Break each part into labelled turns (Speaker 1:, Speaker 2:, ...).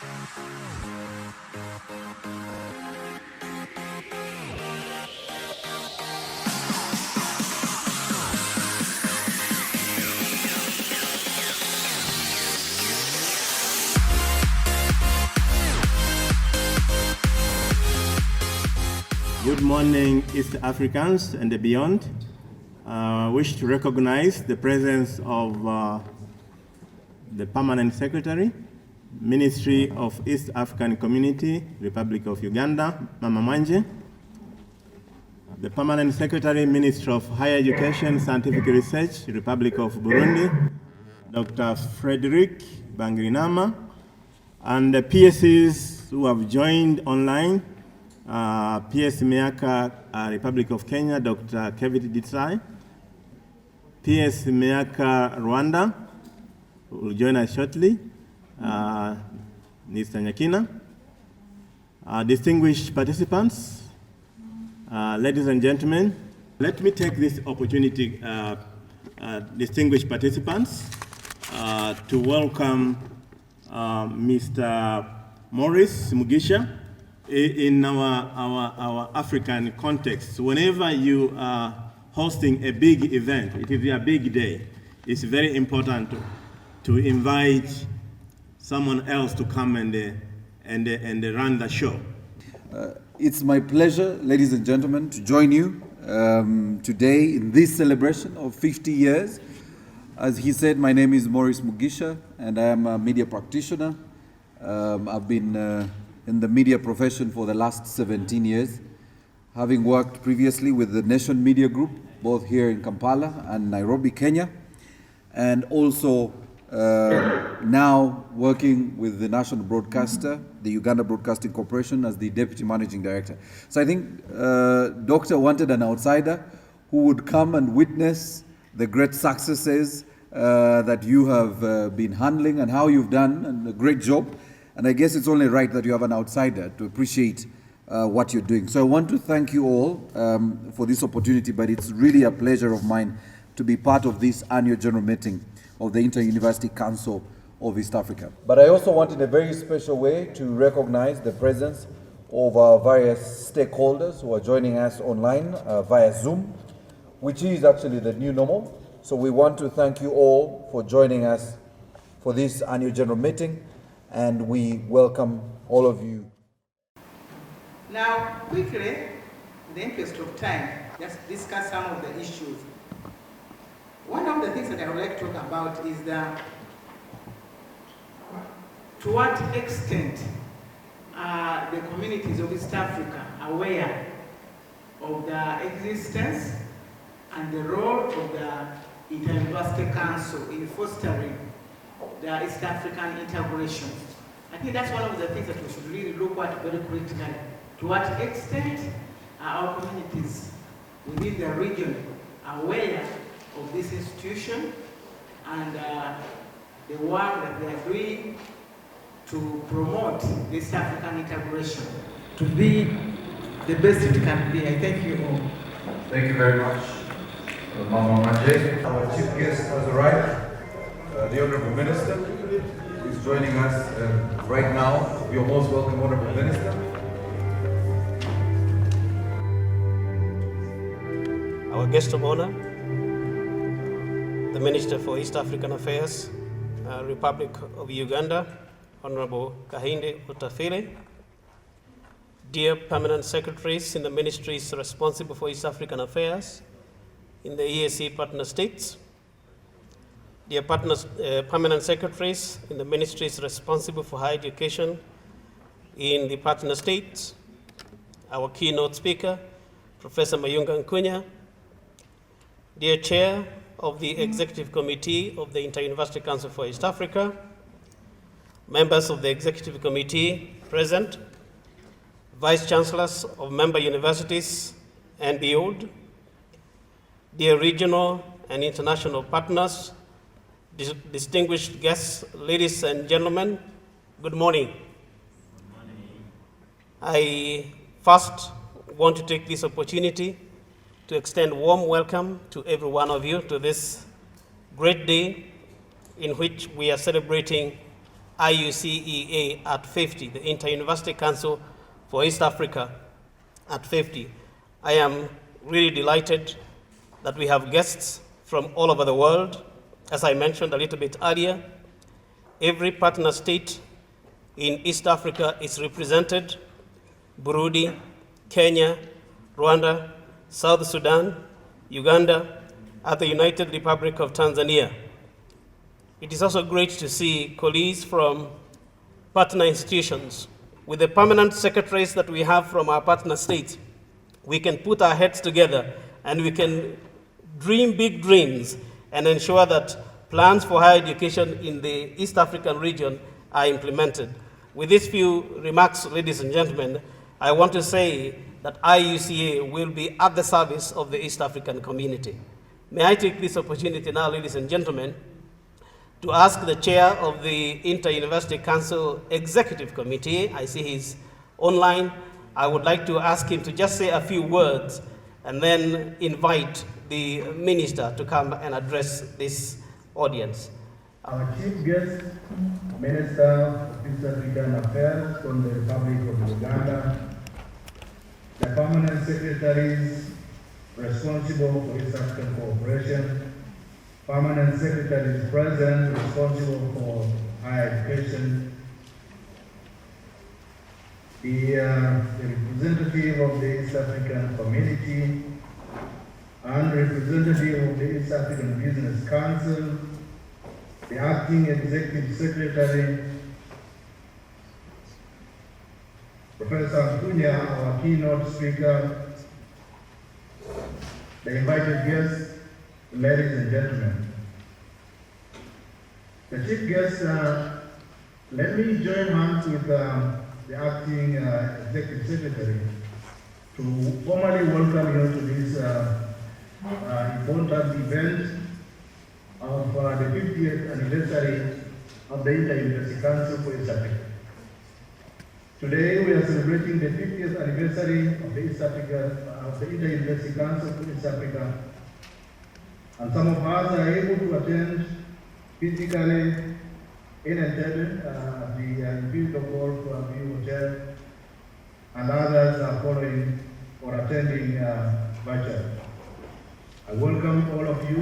Speaker 1: Good morning, East Africans and beyond. I wish to recognize the presence of the Permanent Secretary, Ministry of East African Community, Republic of Uganda, Mama Mwanje. The Permanent Secretary, Ministry of Higher Education, Scientific Research, Republic of Burundi, Dr. Frederick Bangirinama, and the PSCs who have joined online, PS Meaka, Republic of Kenya, Dr. Kevin Ditsai, PS Meaka, Rwanda, who will join us shortly, Mr. Nyakina. Distinguished participants, ladies and gentlemen, let me take this opportunity, distinguished participants, to welcome Mr. Maurice Mugisha. In our African context, whenever you are hosting a big event, it is a big day, it's very important to invite someone else to come and run the show.
Speaker 2: It's my pleasure, ladies and gentlemen, to join you today in this celebration of 50 years. As he said, my name is Maurice Mugisha, and I am a media practitioner. I've been in the media profession for the last 17 years, having worked previously with the Nation Media Group, both here in Kampala and Nairobi, Kenya, and also now working with the national broadcaster, the Uganda Broadcasting Corporation, as the Deputy Managing Director. So I think Doctor wanted an outsider who would come and witness the great successes that you have been handling and how you've done, and a great job. And I guess it's only right that you have an outsider to appreciate what you're doing. So I want to thank you all for this opportunity, but it's really a pleasure of mine to be part of this annual general meeting of the Inter-University Council of East Africa. But I also want in a very special way to recognize the presence of our various stakeholders who are joining us online via Zoom, which is actually the new normal. So we want to thank you all for joining us for this annual general meeting, and we welcome all of you.
Speaker 3: Now, quickly, in the interest of time, just discuss some of the issues. One of the things that I would like to talk about is to what extent are the communities of East Africa aware of the existence and the role of the Inter-University Council in fostering the East African integration. I think that's one of the things that we should really look at very critically. To what extent are our communities within the region aware of this institution and the work that they are doing to promote this African integration to be the best it can be. I thank you all.
Speaker 4: Thank you very much, Mama Mwanje. Our chief guest has arrived. The Honorable Minister is joining us right now. You're most welcome, Honorable Minister.
Speaker 5: Our guest of honor, the Minister for East African Affairs, Republic of Uganda, Honorable Kahinde Utafile, dear Permanent Secretaries in the ministries responsible for East African Affairs in the EAC partner states, dear Permanent Secretaries in the ministries responsible for higher education in the partner states, our keynote speaker, Professor Mayunga Nkunya, dear Chair of the Executive Committee of the Inter-University Council for East Africa, members of the Executive Committee present, Vice Chancellors of member universities and beyond, dear regional and international partners, distinguished guests, ladies and gentlemen, good morning. Good morning. I first want to take this opportunity to extend warm welcome to every one of you to this great day in which we are celebrating IUCEA at 50, the Inter-University Council for East Africa at 50. I am really delighted that we have guests from all over the world. As I mentioned a little bit earlier, every partner state in East Africa is represented: Burundi, Kenya, Rwanda, South Sudan, Uganda, and the United Republic of Tanzania. It is also great to see colleagues from partner institutions. With the permanent secretaries that we have from our partner states, we can put our heads together and we can dream big dreams and ensure that plans for higher education in the East African region are implemented. With these few remarks, ladies and gentlemen, I want to say that IUCA will be at the service of the East African community. May I take this opportunity now, ladies and gentlemen, to ask the chair of the Inter-University Council Executive Committee, I see he's online. I would like to ask him to just say a few words and then invite the minister to come and address this audience.
Speaker 6: Our chief guest, Minister of East African Affairs from the Republic of Uganda, the permanent secretaries responsible for East African cooperation, permanent secretaries present responsible for higher education, the representative of the East African community, and representative of the East African Business Council, the acting executive secretary, Professor Antunya, our keynote speaker, the invited guests, ladies and gentlemen. The chief guest, let me join hands with the acting executive secretary to formally welcome you to this important event of the 50th anniversary of the Inter-University Council for East Africa. Today we are celebrating the 50th anniversary of the Inter-University Council for East Africa, and some of us are able to attend physically in Entebbe, the Imperial Golf View Hotel, and others are following or attending virtually. I welcome all of you,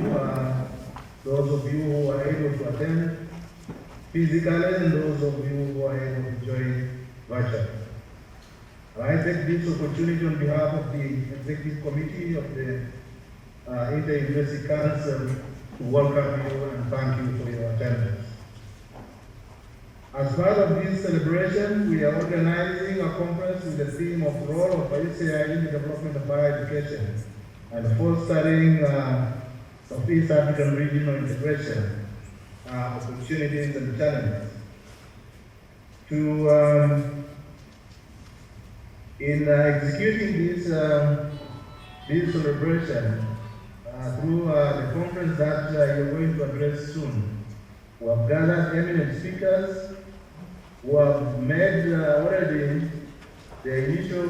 Speaker 6: those of you who are able to attend physically and those of you who are able to join virtually. I take this opportunity on behalf of the Executive Committee of the Inter-University Council to welcome you and thank you for your attendance. As part of this celebration, we are organizing a conference with the theme of role of Iucea in the development of higher education and fostering of East African regional integration, opportunities and challenges. In executing this celebration, through the conference that you're going to address soon, we have gathered eminent speakers who have made already the initial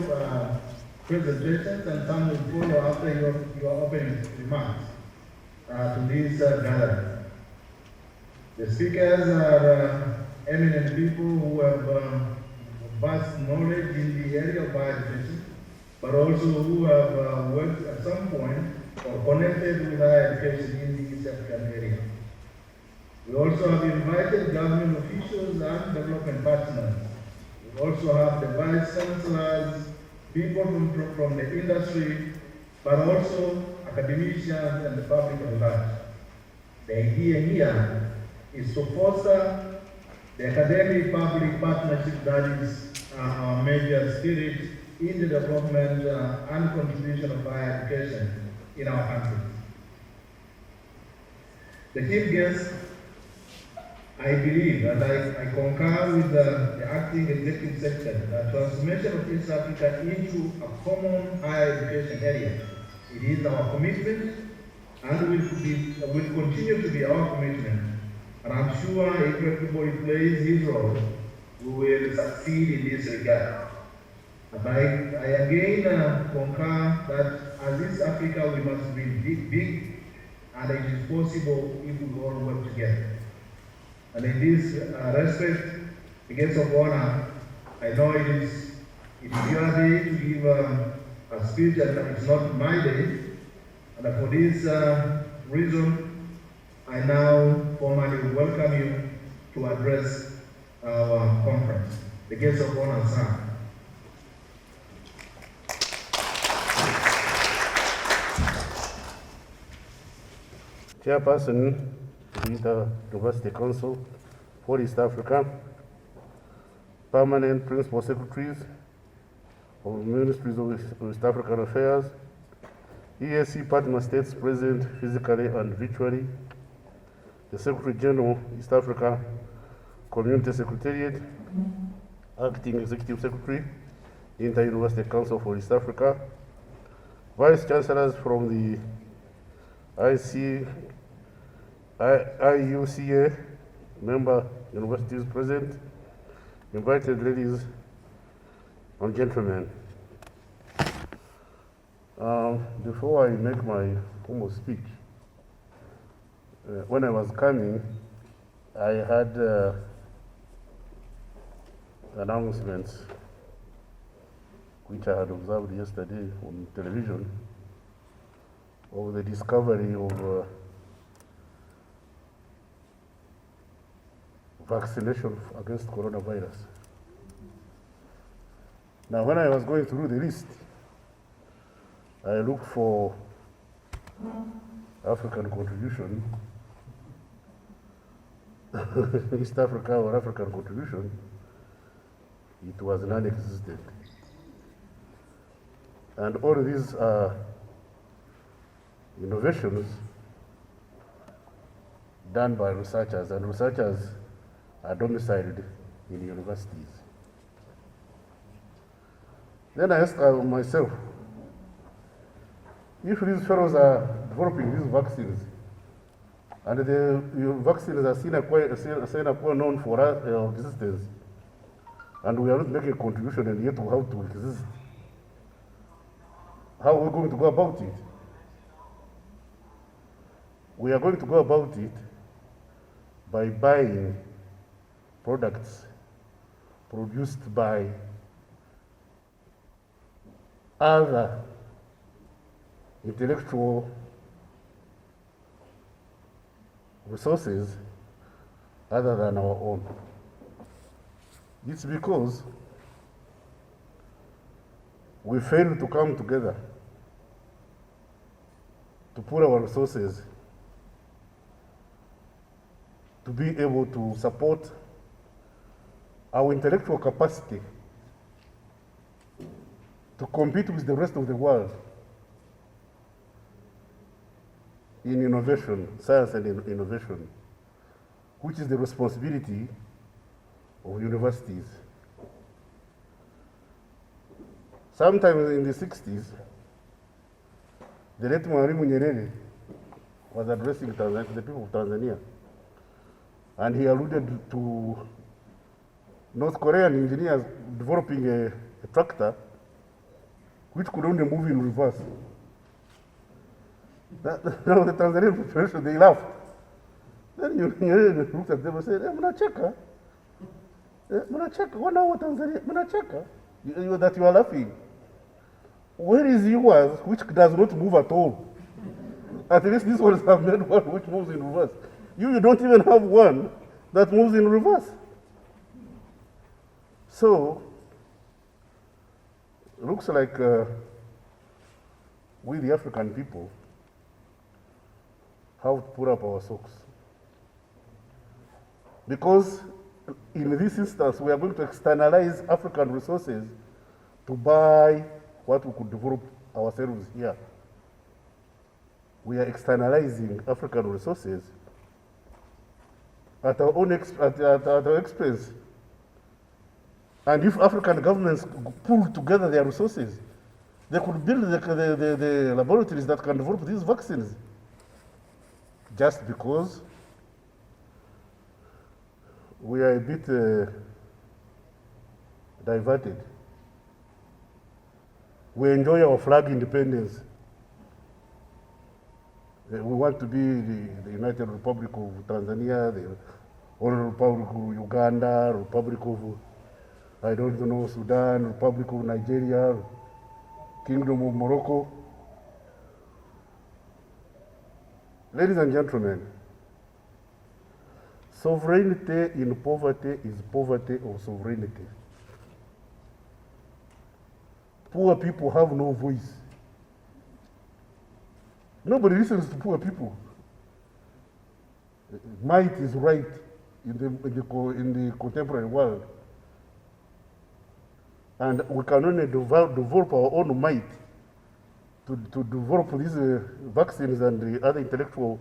Speaker 6: presentations, and some will follow after your opening remarks to this gathering. The speakers are eminent people who have vast knowledge in the area of higher education, but also who have worked at some point or connected with higher education in the East African area. We also have invited government officials and development partners. We also have the vice chancellors, people from the industry, but also academicians and the public at large. The idea here is to foster the academic public partnership that is our major spirit in the development and contribution of higher education in our country. The chief guest, I believe, and I concur with the acting executive secretary, that transformation of East Africa into a common higher education area. It is our commitment and will continue to be our commitment. And I'm sure if everybody plays his role, we will succeed in this regard. And I again concur that as East Africa, we must be big, and it is possible if we all work together. And in this respect, the guest of honor, I know it is your day to give a speech, and it's not my day. And for this reason, I now formally welcome you to address our conference. The guest of honor, sir.
Speaker 7: Chairperson of the University Council for East Africa, permanent principal secretaries of Ministries of East African Affairs, EAC partner states present physically and virtually, the Secretary General, East Africa Community Secretariat, Acting Executive Secretary, Inter-University Council for East Africa, Vice Chancellors from the Iucea member universities present, invited ladies and gentlemen. Before I make my formal speech, when I was coming, I had announcements which I had observed yesterday on television of the discovery of vaccination against coronavirus. Now, when I was going through the list, I looked for African contribution, East Africa or African contribution. It was non-existent. And all these are innovations done by researchers, and researchers are domiciled in universities. Then I asked myself, if these fellows are developing these vaccines, and the vaccines are seen quite known for resistance, and we are not making a contribution, and yet we have to exist, how are we going to go about it? We are going to go about it by buying products produced by other intellectual resources other than our own. It's because we failed to come together to put our resources to be able to support our intellectual capacity to compete with the rest of the world in innovation, science and innovation, which is the responsibility of universities. Sometime in the 60s, the late Mwalimu Nyerere was addressing the people of Tanzania, and he alluded to North Korean engineers developing a tractor which could only move in reverse. Now the Tanzanian population, they laughed. Then Nyerere looked at them and said, Mnacheka? Mnacheka? What now Tanzania? Mnacheka? That you are laughing. Where is yours which does not move at all? At least these ones have made one which moves in reverse. You don't even have one that moves in reverse. So, looks like we, the African people, have to put up our socks. Because in this instance, we are going to externalize African resources to buy what we could develop ourselves here. We are externalizing African resources at our own at our expense. And if African governments pull together their resources, they could build the laboratories that can develop these vaccines. Just because we are a bit diverted. We enjoy our flag independence. We want to be the United Republic of Tanzania, or Republic of Uganda, Republic of, I don't know, Sudan, Republic of Nigeria, Kingdom of Morocco. Ladies and gentlemen, sovereignty in poverty is poverty of sovereignty. Poor people have no voice. Nobody listens to poor people. Might is right in the contemporary world. And we can only develop our own might to develop these vaccines and the other intellectual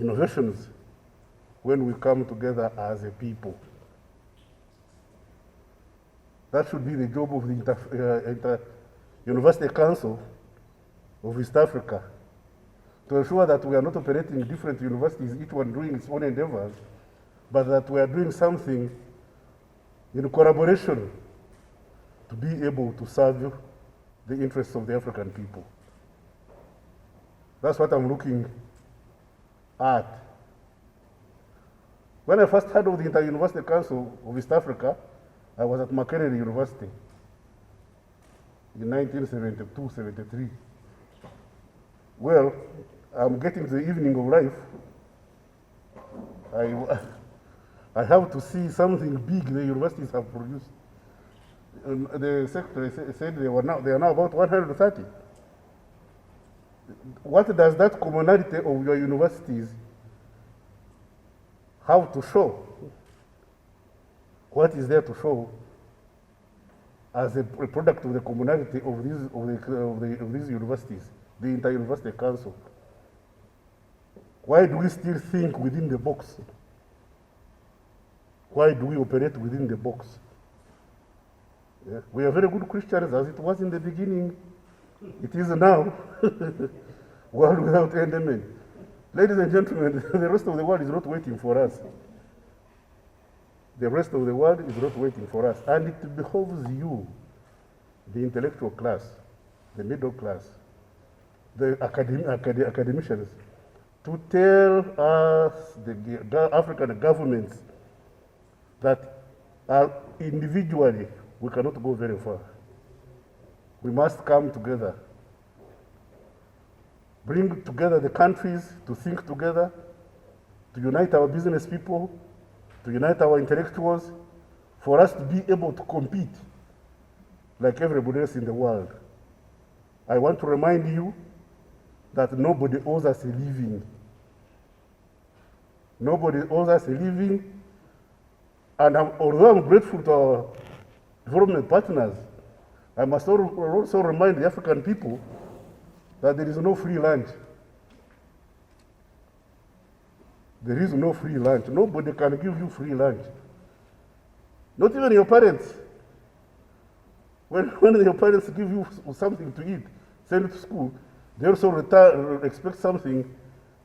Speaker 7: innovations when we come together as a people. That should be the job of the University Council of East Africa, to ensure that we are not operating different universities, each one doing its own endeavors, but that we are doing something in collaboration to be able to serve the interests of the African people. That's what I'm looking at. When I first heard of the Inter-University Council of East Africa, I was at Makerere University in 1972-73. Well, I'm getting to the evening of life. I have to see something big the universities have produced. And the secretary said they are now about 130. What does that commonality of your universities have to show? What is there to show as a product of the commonality of these universities, the Inter-University Council? Why do we still think within the box? Why do we operate within the box? Yeah. We are very good Christians, as it was in the beginning. It is now. World without end, amen. Ladies and gentlemen, the rest of the world is not waiting for us. The rest of the world is not waiting for us. And it behoves you, the intellectual class, the middle class, the academicians, to tell us, the African governments, that individually we cannot go very far. We must come together. Bring together the countries to think together, to unite our business people, to unite our intellectuals, for us to be able to compete like everybody else in the world. I want to remind you that nobody owes us a living. Nobody owes us a living. And although I'm grateful to our development partners, I must also remind the African people that there is no free lunch. There is no free lunch. Nobody can give you free lunch. Not even your parents. When your parents give you something to eat, send it to school, they also expect something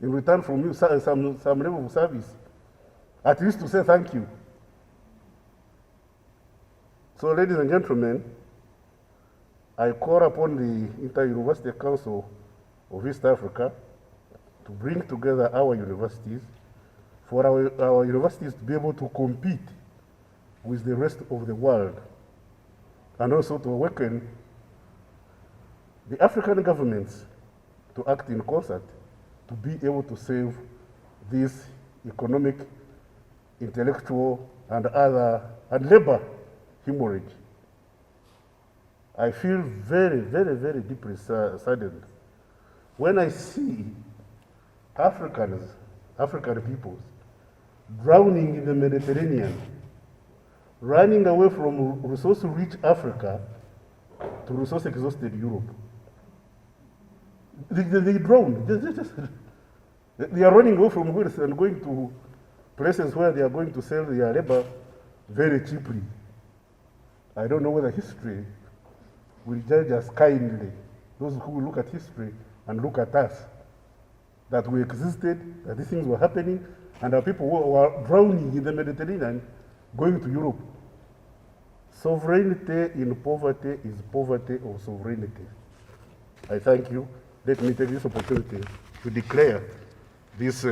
Speaker 7: in return from you, some level of service, at least to say thank you. So, ladies and gentlemen, I call upon the Inter-University Council of East Africa to bring together our universities, for our universities to be able to compete with the rest of the world, and also to awaken the African governments to act in concert to be able to save this economic, intellectual, and labor hemorrhage. I feel very, very, very deeply saddened when I see African peoples drowning in the Mediterranean, running away from resource-rich Africa to resource-exhausted Europe. They drown. They are running away from wealth and going to places where they are going to sell their labor very cheaply. I don't know whether history will judge us kindly, those who will look at history and look at us, that we existed, that these things were happening, and our people were drowning in the Mediterranean, going to Europe. Sovereignty in poverty is poverty of sovereignty. I thank you. Let me take this opportunity to declare this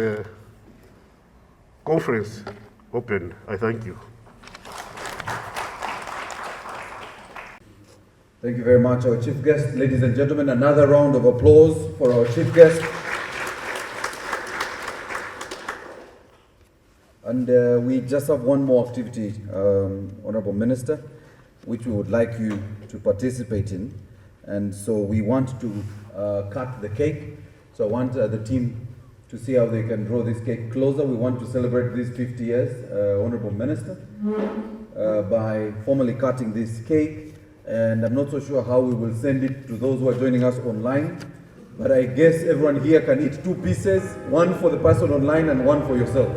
Speaker 7: conference opened. I thank you.
Speaker 2: Thank you very much, our chief guest. Ladies and gentlemen, another round of applause for our chief guest. And we just have one more activity, Honorable Minister, which we would like you to participate in. And so we want to cut the cake. So I want the team to see how they can draw this cake closer. We want to celebrate these 50 years, Honorable Minister, by formally cutting this cake. And I'm not so sure how we will send it to those who are joining us online, but I guess everyone here can eat 2 pieces, one for the person online and one for yourself.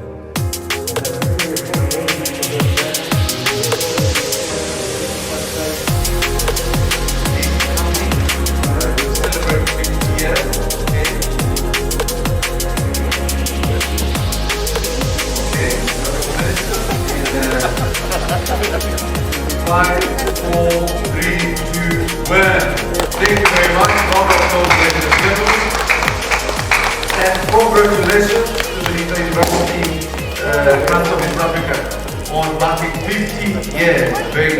Speaker 4: Five, 4, 3, 2, 1. Thank you very much. Round of applause, ladies and gentlemen. And congratulations to the University Council of East Africa on marking 50 years. Very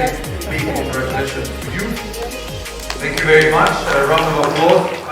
Speaker 4: big congratulations to you. Thank you very much. A round of applause.